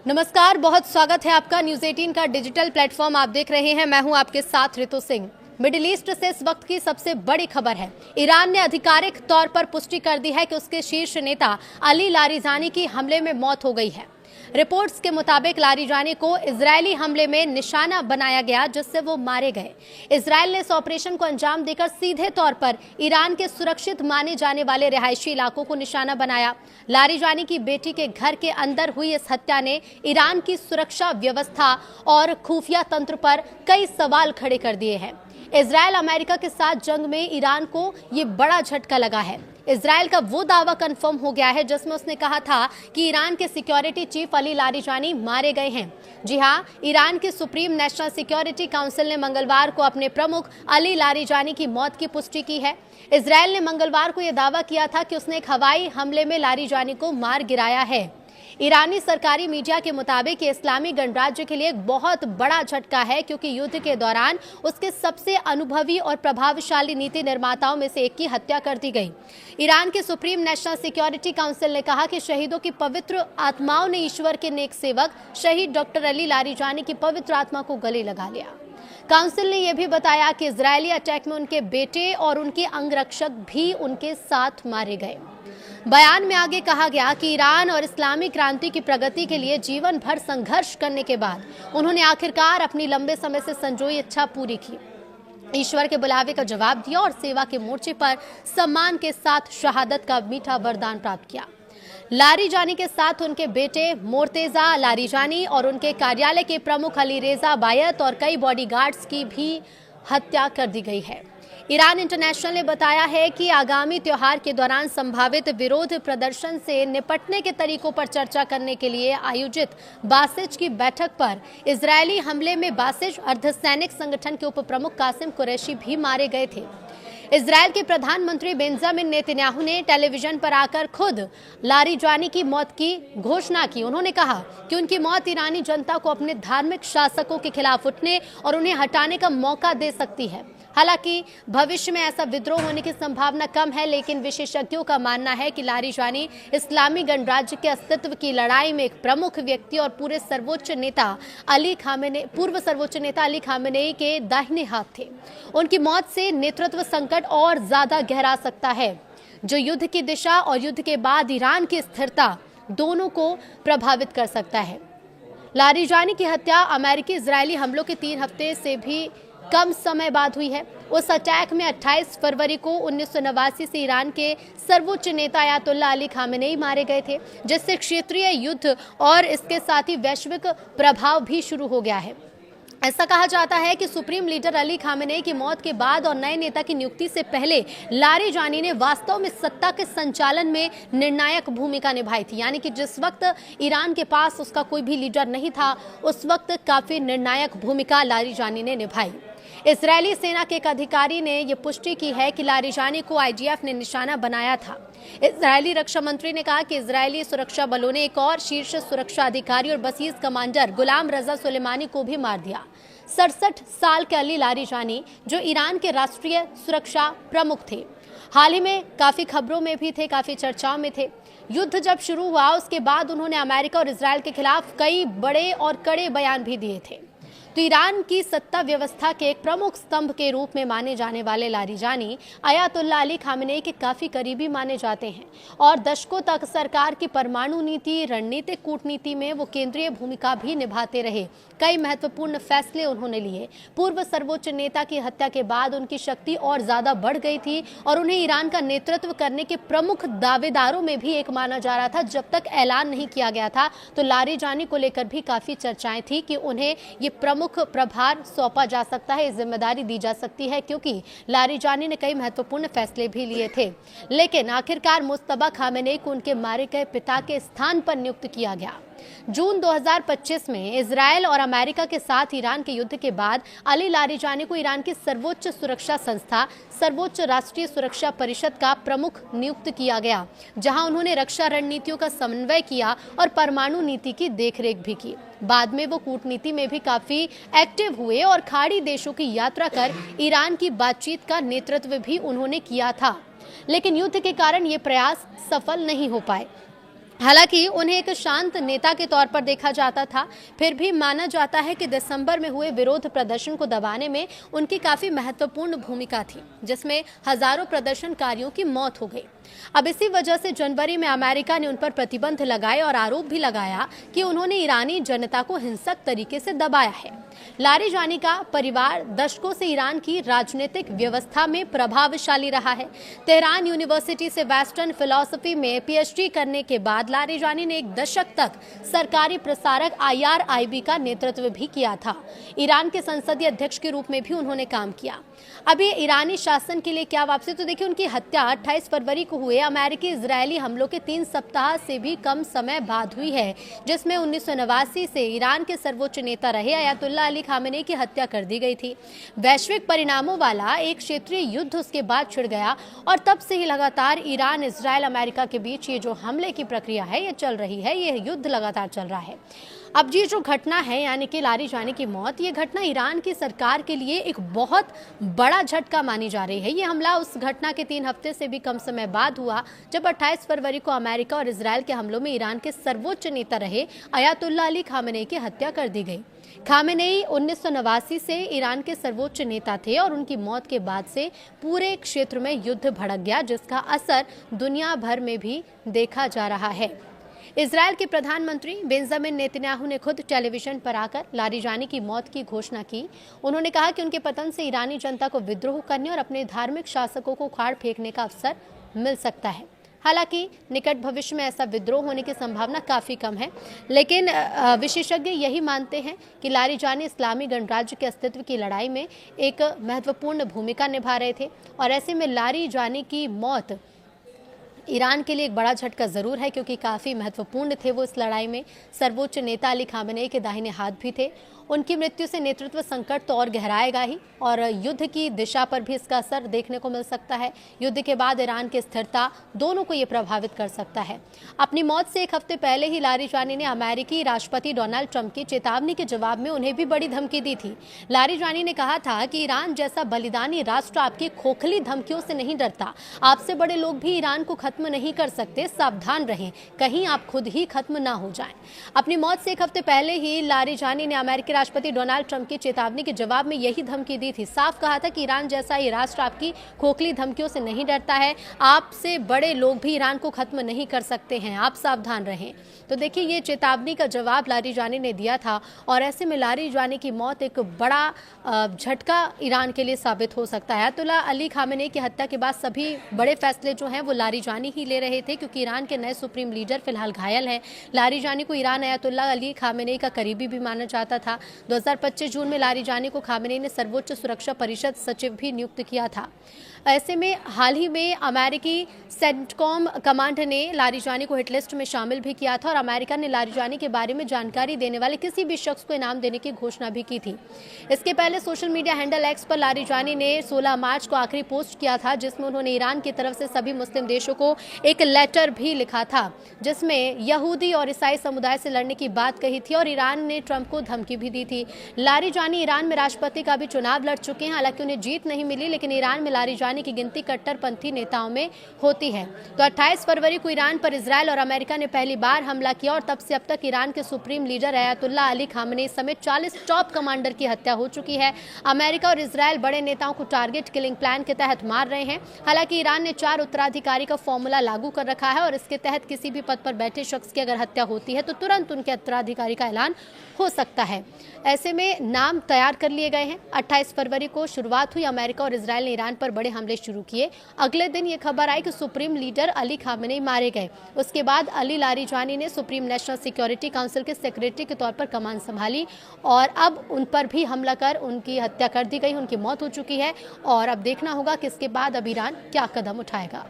नमस्कार, बहुत स्वागत है आपका न्यूज 18 का डिजिटल प्लेटफॉर्म आप देख रहे हैं। मैं हूं आपके साथ ऋतु सिंह। मिडिल ईस्ट से इस वक्त की सबसे बड़ी खबर है। ईरान ने आधिकारिक तौर पर पुष्टि कर दी है कि उसके शीर्ष नेता अली लारिजानी की हमले में मौत हो गई है। रिपोर्ट्स के मुताबिक लारिजानी को इजरायली हमले में निशाना बनाया गया, जिससे वो मारे गए। इजरायल ने इस ऑपरेशन को अंजाम देकर सीधे तौर पर ईरान के सुरक्षित माने जाने वाले रिहायशी इलाकों को निशाना बनाया। लारिजानी की बेटी के घर के अंदर हुई इस हत्या ने ईरान की सुरक्षा व्यवस्था और खुफिया तंत्र पर कई सवाल खड़े कर दिए हैं। इजरायल अमेरिका के साथ जंग में ईरान को ये बड़ा झटका लगा है। इजरायल का वो दावा कंफर्म हो गया है जिसमें उसने कहा था कि ईरान के सिक्योरिटी चीफ अली लारिजानी मारे गए हैं। जी हां, ईरान के सुप्रीम नेशनल सिक्योरिटी काउंसिल ने मंगलवार को अपने प्रमुख अली लारिजानी की मौत की पुष्टि की है। इजरायल ने मंगलवार को यह दावा किया था कि उसने एक हवाई हमले में लारिजानी को मार गिराया है। ईरानी सरकारी मीडिया के मुताबिक ये इस्लामी गणराज्य के लिए एक बहुत बड़ा झटका है, क्योंकि युद्ध के दौरान उसके सबसे अनुभवी और प्रभावशाली नीति निर्माताओं में से एक की हत्या कर दी गई। ईरान के सुप्रीम नेशनल सिक्योरिटी काउंसिल ने कहा कि शहीदों की पवित्र आत्माओं ने ईश्वर के नेक सेवक शहीद डॉक्टर अली लारिजानी की पवित्र आत्मा को गले लगा लिया। काउंसिल ने यह भी बताया कि इजरायली अटैक में उनके बेटे और उनके अंगरक्षक भी उनके साथ मारे गए। बयान में आगे कहा गया कि ईरान और इस्लामी क्रांति की प्रगति के लिए जीवन भर संघर्ष करने के बाद उन्होंने आखिरकार अपनी लंबे समय से संजोई इच्छा पूरी की, ईश्वर के बुलावे का जवाब दिया और सेवा के मोर्चे पर सम्मान के साथ शहादत का मीठा वरदान प्राप्त किया। लारिजानी के साथ उनके बेटे मोर्तेजा लारिजानी और उनके कार्यालय के प्रमुख अली रेजा बायत और कई बॉडीगार्ड्स की भी हत्या कर दी गई है। ईरान इंटरनेशनल ने बताया है कि आगामी त्योहार के दौरान संभावित विरोध प्रदर्शन से निपटने के तरीकों पर चर्चा करने के लिए आयोजित बासिज की बैठक पर इजरायली हमले में बासिज अर्धसैनिक संगठन के उप प्रमुख कासिम कुरैशी भी मारे गए थे। इजरायल के प्रधानमंत्री बेंजामिन नेतन्याहू ने टेलीविजन पर आकर खुद लारिजानी की मौत की घोषणा की। उन्होंने कहा कि उनकी मौत ईरानी जनता को अपने धार्मिक शासकों के खिलाफ उठने और उन्हें हटाने का मौका दे सकती है। हालांकि भविष्य में ऐसा विद्रोह होने की संभावना कम है, लेकिन विशेषज्ञों का मानना है कि लारिजानी इस्लामी गणराज्य के अस्तित्व की लड़ाई में एक प्रमुख व्यक्ति और पूर्व सर्वोच्च नेता अली खामेनेई के दाहिने हाथ थे। उनकी मौत से नेतृत्व संकट और ज्यादा गहरा सकता है, जो युद्ध की दिशा और युद्ध के बाद ईरान की स्थिरता दोनों को प्रभावित कर सकता है। लारिजानी की हत्या अमेरिकी इजरायली हमलों के 3 हफ्ते से भी कम समय बाद हुई है। उस अटैक में 28 फरवरी को 1989 से ईरान के सर्वोच्च नेता अयातुल्ला अली खामेनेई मारे गए थे, जिससे क्षेत्रीय युद्ध और इसके साथ ही वैश्विक प्रभाव भी शुरू हो गया है। ऐसा कहा जाता है कि सुप्रीम लीडर अली खामेनेई की मौत के बाद और नए नेता की नियुक्ति से पहले लारिजानी ने वास्तव में सत्ता के संचालन में निर्णायक भूमिका निभाई थी। यानी कि जिस वक्त ईरान के पास उसका कोई भी लीडर नहीं था, उस वक्त काफी निर्णायक भूमिका लारिजानी ने निभाई। इजरायली सेना के एक अधिकारी ने यह पुष्टि की है कि लारिजानी को आईडीएफ ने निशाना बनाया था। इजरायली रक्षा मंत्री ने कहा कि इजरायली सुरक्षा बलों ने एक और शीर्ष सुरक्षा अधिकारी और बसीज कमांडर गुलाम रजा सुलेमानी को भी मार दिया। 67 साल के अली लारिजानी, जो ईरान के राष्ट्रीय सुरक्षा प्रमुख थे, हाल ही में काफी खबरों में भी थे, काफी चर्चाओं में थे। युद्ध जब शुरू हुआ उसके बाद उन्होंने अमेरिका और इजरायल के खिलाफ कई बड़े और कड़े बयान भी दिए थे। तो ईरान की सत्ता व्यवस्था के एक प्रमुख स्तंभ के रूप में माने जाने वाले लारिजानी अयातुल्ला अली खामेनेई के काफी करीबी माने जाते हैं और दशकों तक सरकार की परमाणु नीति, रणनीतिक कूटनीति में वो केंद्रीय भूमिका भी निभाते रहे। कई महत्वपूर्ण फैसले उन्होंने लिए। पूर्व सर्वोच्च नेता की हत्या के बाद उनकी शक्ति और ज्यादा बढ़ गई थी और उन्हें ईरान का नेतृत्व करने के प्रमुख दावेदारों में भी एक माना जा रहा था। जब तक ऐलान नहीं किया गया था तो लारिजानी को लेकर भी काफी चर्चाएं थी कि उन्हें ये प्रमुख प्रभार सौंपा जा सकता है, जिम्मेदारी दी जा सकती है, क्योंकि लारिजानी ने कई महत्वपूर्ण फैसले भी लिए थे। लेकिन आखिरकार मुस्तफा खामेनेई को उनके मारे गए पिता के स्थान पर नियुक्त किया गया। जून 2025 में इजरायल और अमेरिका के साथ ईरान के युद्ध के बाद अली लारिजानी को ईरान की सर्वोच्च सुरक्षा संस्था सर्वोच्च राष्ट्रीय सुरक्षा परिषद का प्रमुख नियुक्त किया गया, जहां उन्होंने रक्षा रणनीतियों का समन्वय किया और परमाणु नीति की देखरेख भी की। बाद में वो कूटनीति में भी काफी एक्टिव हुए और खाड़ी देशों की यात्रा कर ईरान की बातचीत का नेतृत्व भी उन्होंने किया था। लेकिन युद्ध के कारण ये प्रयास सफल नहीं हो पाए। हालांकि उन्हें एक शांत नेता के तौर पर देखा जाता था, फिर भी माना जाता है कि दिसंबर में हुए विरोध प्रदर्शन को दबाने में उनकी काफी महत्वपूर्ण भूमिका थी, जिसमें हजारों प्रदर्शनकारियों की मौत हो गई। अब इसी वजह से जनवरी में अमेरिका ने उन पर प्रतिबंध लगाए और आरोप भी लगाया कि उन्होंने ईरानी जनता को हिंसक तरीके से दबाया है। लारिजानी का परिवार दशकों से ईरान की राजनीतिक व्यवस्था में प्रभावशाली रहा है। तेहरान यूनिवर्सिटी से वेस्टर्न फिलॉसफी में पीएचडी करने के बाद लारिजानी ने एक दशक तक सरकारी प्रसारक IRIB का नेतृत्व भी किया था। ईरान के संसदीय अध्यक्ष के रूप में भी उन्होंने काम किया। अब ये ईरानी शासन के लिए क्या वापसी, तो देखिए उनकी हत्या 28 फरवरी को हुए अमेरिकी इजरायली हमलों के 3 सप्ताह से भी कम समय बाद हुई है, जिसमें 1989 से ईरान के सर्वोच्च नेता रहे अयातुल्ला अली खामेनेई की हत्या कर दी गई थी। वैश्विक परिणामों वाला एक क्षेत्रीय युद्ध उसके बाद छिड़ गया और तब से ही लगातार ईरान, इजरायल, अमेरिका के बीच ये जो हमले की प्रक्रिया है ये चल रही है, ये युद्ध लगातार चल रहा है। अब ये जो घटना है यानी कि लारिजानी की मौत, ये घटना ईरान की सरकार के लिए एक बहुत बड़ा झटका मानी जा रही है। ये हमला उस घटना के 3 हफ्ते से भी कम समय बाद हुआ जब 28 फरवरी को अमेरिका और इजरायल के हमलों में ईरान के सर्वोच्च नेता रहे अयातुल्ला अली खामेनेई की हत्या कर दी गई। खामेनेई 1989 से ईरान के सर्वोच्च नेता थे और उनकी मौत के बाद से पूरे क्षेत्र में युद्ध भड़क गया, जिसका असर दुनिया भर में भी देखा जा रहा है। इजरायल के प्रधानमंत्री बेंजामिन नेतन्याहू ने खुद टेलीविजन पर आकर लारिजानी की मौत की घोषणा की। उन्होंने कहा कि उनके पतन से ईरानी जनता को विद्रोह करने और अपने धार्मिक शासकों को उखाड़ फेंकने का अवसर मिल सकता है। हालांकि निकट भविष्य में ऐसा विद्रोह होने की संभावना काफ़ी कम है, लेकिन विशेषज्ञ यही मानते हैं कि लारिजानी इस्लामी गणराज्य के अस्तित्व की लड़ाई में एक महत्वपूर्ण भूमिका निभा रहे थे और ऐसे में लारिजानी की मौत ईरान के लिए एक बड़ा झटका ज़रूर है, क्योंकि काफ़ी महत्वपूर्ण थे वो इस लड़ाई में। सर्वोच्च नेता अली खामेनेई के दाहिने हाथ भी थे। उनकी मृत्यु से नेतृत्व संकट तो और गहराएगा ही और युद्ध की दिशा पर भी इसका असर देखने को मिल सकता है। युद्ध के बाद ईरान की स्थिरता दोनों को ये प्रभावित कर सकता है। अपनी मौत से 1 हफ्ते पहले ही लारिजानी ने अमेरिकी राष्ट्रपति डोनाल्ड ट्रंप की चेतावनी के जवाब में उन्हें भी बड़ी धमकी दी थी। लारिजानी ने कहा था कि ईरान जैसा बलिदानी राष्ट्र आपकी खोखली धमकियों से नहीं डरता। आपसे बड़े लोग भी ईरान को खत्म नहीं कर सकते, सावधान रहें, कहीं आप खुद ही खत्म ना हो जाएं। अपनी मौत से 1 हफ्ते पहले ही लारिजानी ने अमेरिकी राष्ट्रपति डोनाल्ड ट्रंप की चेतावनी के जवाब में यही धमकी दी थी। साफ कहा था कि ईरान जैसा ये राष्ट्र आपकी खोखली धमकियों से नहीं डरता है, आपसे बड़े लोग भी ईरान को खत्म नहीं कर सकते हैं, आप सावधान रहें। तो देखिए ये चेतावनी का जवाब लारिजानी ने दिया था और ऐसे में लारिजानी की मौत एक बड़ा झटका ईरान के लिए साबित हो सकता है। अयातुल्ला अली खामेनेई की हत्या के बाद सभी बड़े फैसले जो हैं वो लारिजानी ही ले रहे थे, क्योंकि ईरान के नए सुप्रीम लीडर फिलहाल घायल हैं। लारिजानी को ईरान अयातुल्ला अली खामेनेई का करीबी भी माना जाता था। 2025 जून में लारिजानी को खामेनेई ने सर्वोच्च सुरक्षा परिषद सचिव भी नियुक्त किया था। ऐसे में हाल ही में अमेरिकी सेंटकॉम कमांड ने लारिजानी को हिटलिस्ट में शामिल भी किया था और अमेरिका ने लारिजानी के बारे में जानकारी देने वाले किसी भी शख्स को इनाम देने की घोषणा भी की थी। इसके पहले सोशल मीडिया हैंडल एक्स पर लारिजानी ने 16 मार्च को आखिरी पोस्ट किया था, जिसमें उन्होंने ईरान की तरफ से सभी मुस्लिम देशों को एक लेटर भी लिखा था, जिसमें यहूदी और ईसाई समुदाय से लड़ने की बात कही थी और ईरान ने ट्रंप को धमकी भी दी थी। लारिजानी ईरान में राष्ट्रपति का भी चुनाव लड़ चुके हैं, हालांकि उन्हें जीत नहीं मिली, लेकिन ईरान में लारिजानी की गिनती कट्टरपंथी नेताओं में होती है। तो 28 फरवरी को ईरान पर इजरायल और अमेरिका ने पहली बार हमला किया और तब से अब तक ईरान के supreme leader Ayatollah Ali Khamenei समेत 40 टॉप कमांडर की हत्या हो चुकी है। अमेरिका और इजरायल बड़े नेताओं को टारगेट किलिंग प्लान के तहत मार रहे हैं। हालांकि ईरान ने 4 उत्तराधिकारी का फॉर्मूला लागू कर रखा है और इसके तहत किसी भी पद पर बैठे शख्स की अगर हत्या होती है तो तुरंत उनके उत्तराधिकारी का ऐलान हो सकता है। ऐसे में नाम तैयार कर लिए गए हैं। 28 फरवरी को शुरुआत हुई, अमेरिका और इजरायल ने ईरान पर बड़े हमले शुरू किए। अगले दिन ये खबर आई कि सुप्रीम लीडर अली खामेनेई मारे गए। उसके बाद अली लारिजानी ने सुप्रीम नेशनल सिक्योरिटी काउंसिल के सेक्रेटरी के तौर पर कमान संभाली और अब उन पर भी हमला कर उनकी हत्या कर दी गई, उनकी मौत हो चुकी है और अब देखना होगा कि इसके बाद अब ईरान क्या कदम उठाएगा।